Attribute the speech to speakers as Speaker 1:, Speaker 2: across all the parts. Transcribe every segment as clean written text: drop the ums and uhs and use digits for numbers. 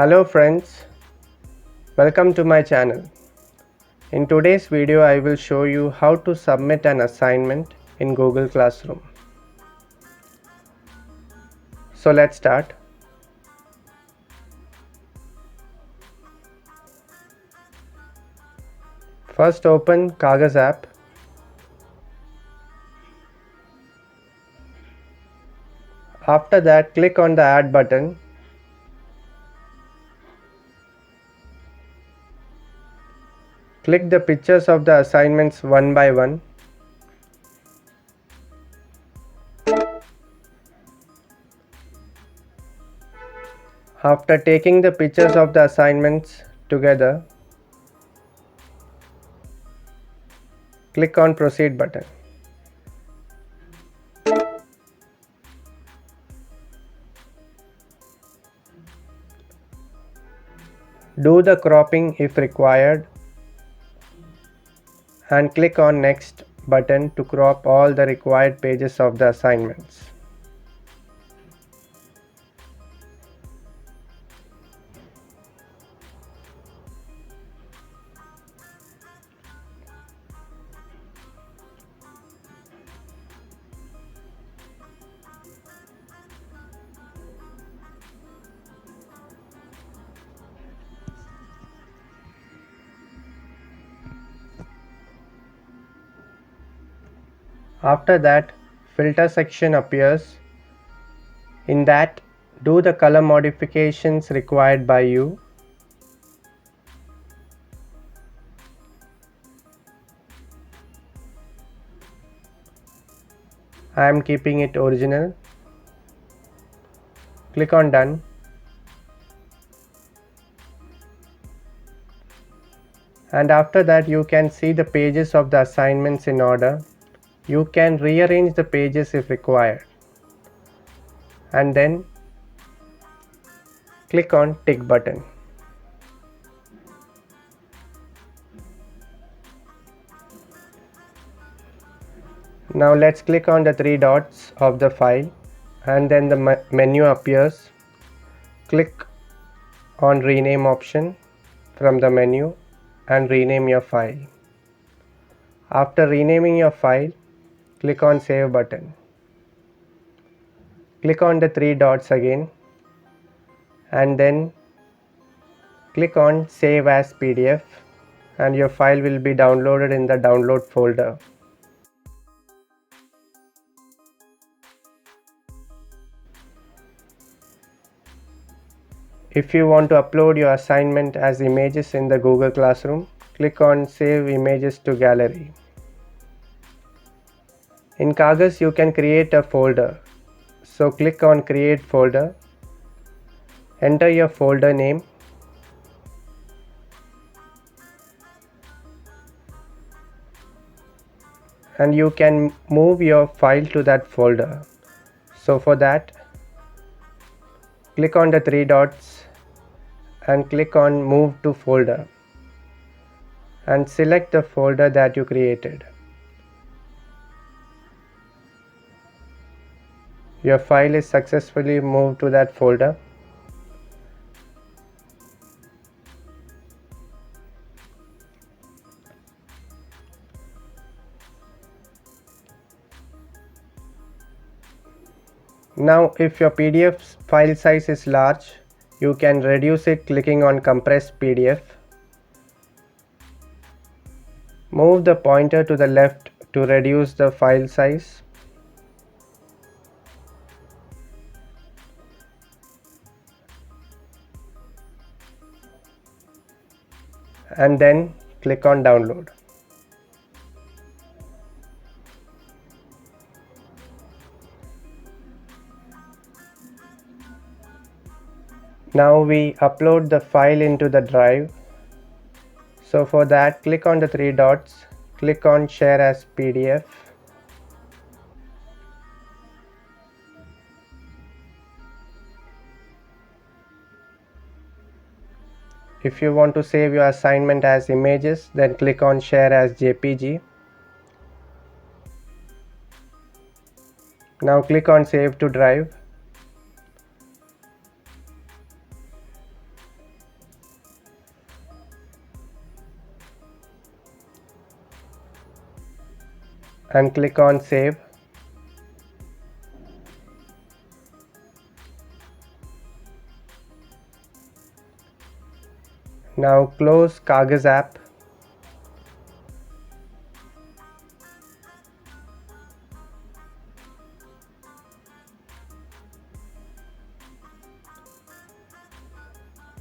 Speaker 1: Hello friends, welcome to my channel. In today's video I will show you how to submit an assignment in Google Classroom. So let's start. First open Kaagaz app. After that click on the add button. Click the pictures of the assignments one by one. After taking the pictures of the assignments together, click on proceed button. Do the cropping if required and click on next button to crop all the required pages of the assignments. After that, filter section appears. In that, do the color modifications required by you. I am keeping it original. Click on done. And after that you can see the pages of the assignments in order. You can rearrange the pages if required. And then click on tick button. Now let's click on the three dots of the file and then the menu appears. Click on rename option from the menu and rename your file. After renaming your file, click on save button. Click on the three dots again and then click on save as PDF and your file will be downloaded in the download folder. If you want to upload your assignment as images in the Google Classroom, click on Save Images to Gallery. In Kaagaz, you can create a folder. So click on Create Folder. Enter your folder name. And you can move your file to that folder. So for that, click on the three dots and click on Move to Folder and select the folder that you created. Your file is successfully moved to that folder. Now if your PDF file size is large, you can reduce it clicking on Compress PDF. Move the pointer to the left to reduce the file size. And then click on download. Now we upload the file into the drive. So for that, click on the three dots, click on Share as PDF. If you want to save your assignment as images, then click on Share as JPG. Now click on Save to Drive. and click on Save. Now close Kaagaz app.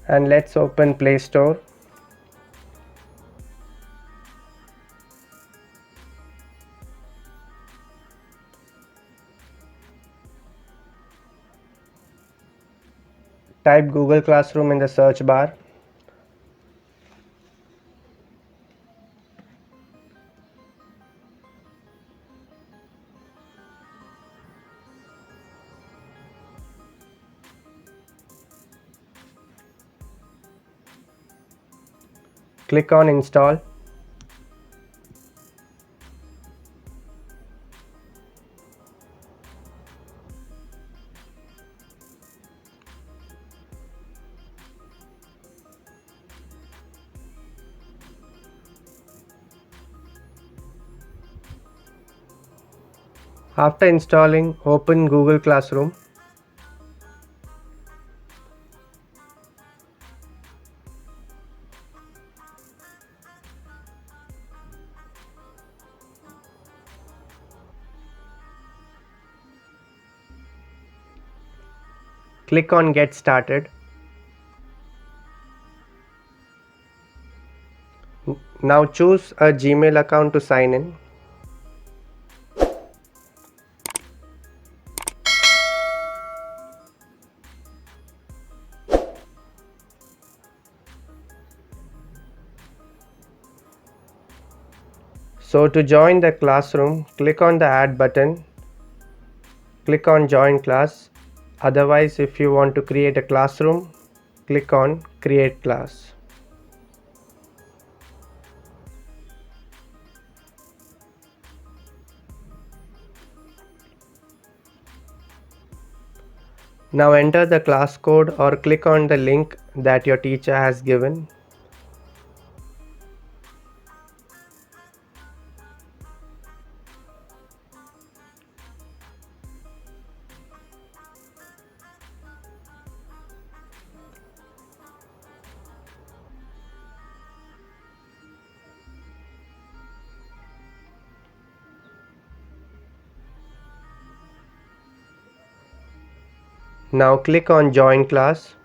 Speaker 1: And let's open Play Store. Type Google Classroom in the search bar. Click on Install. After installing, open Google Classroom. Click on Get Started. Now choose a Gmail account to sign in. So to join the classroom, click on the Add button. Click on Join Class. Otherwise, if you want to create a classroom, click on Create Class. Now enter the class code or click on the link that your teacher has given. Now click on Join Class.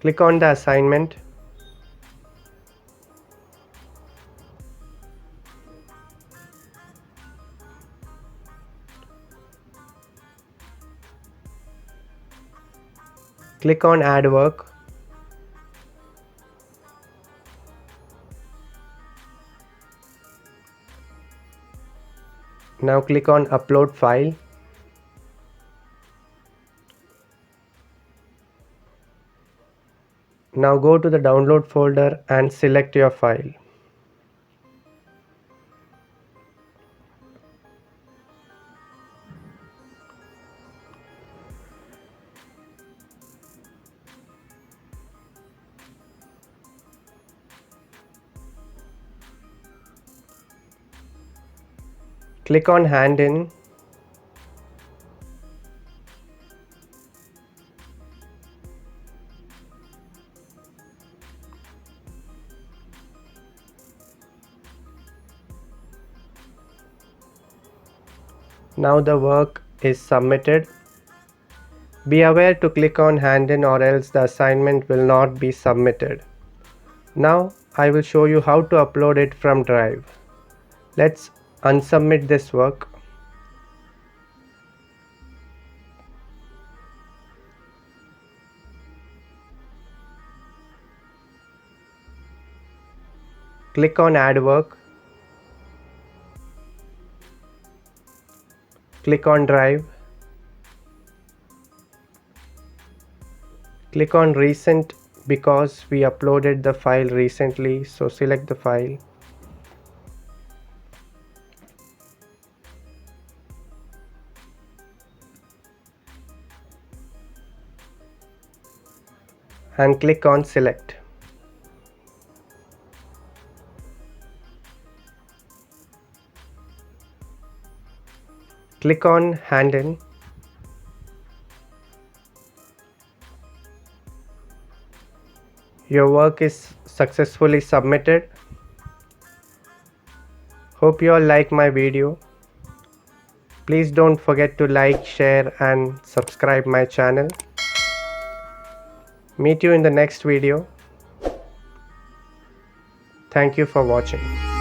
Speaker 1: Click on the assignment. Click on Add Work. Now click on Upload File. Now go to the download folder and select your file. Click on Hand In. Now the work is submitted. Be aware to click on Hand In or else the assignment will not be submitted. Now I will show you how to upload it from Drive. Let's unsubmit this work. Click on Add Work. Click on Drive. Click on recent because we uploaded the file recently, so select the file. And click on select. Click on hand in. Your work is successfully submitted. Hope you all like my video. Please don't forget to like, share and subscribe my channel. Meet you in the next video. Thank you for watching.